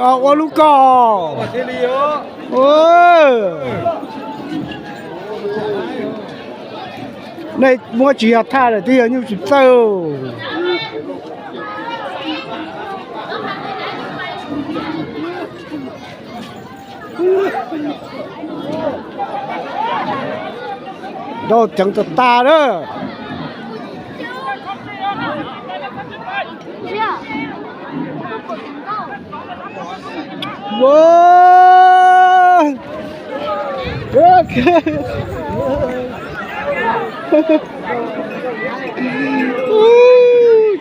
ออกลูกกอโอ้ในมัวจียท่าเลยที่อยู่สิบเต้าเราจังตะตาเด้อว้าวโอเค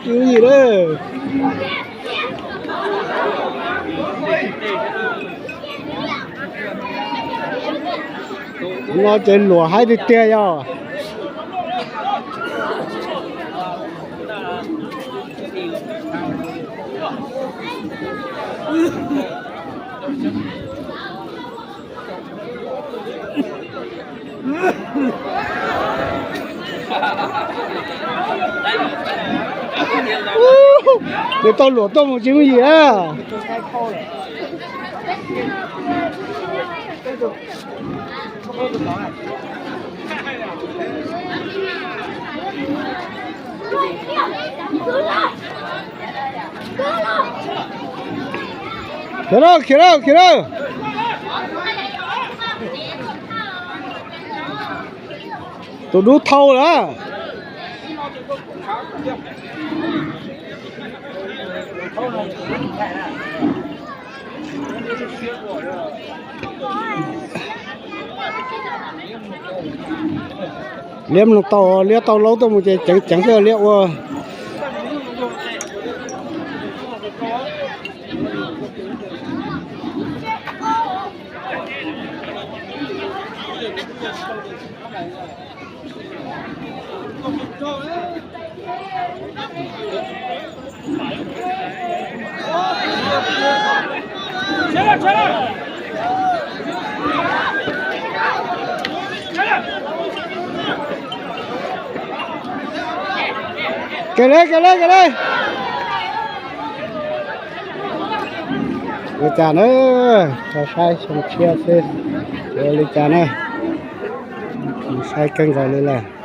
จูนี่เด้อเราจะหลัวให้ได้เตี้ยย่อเดี๋ยวตำรวจต้องมาจิ้มอีกอ่ะ起来都都掏了liếm lông tàu liếm tàu lâu tàu một chẳng giờ liếm qua cái đây người cha nữa sai xong chia xe người cha này sai cân rồi lên là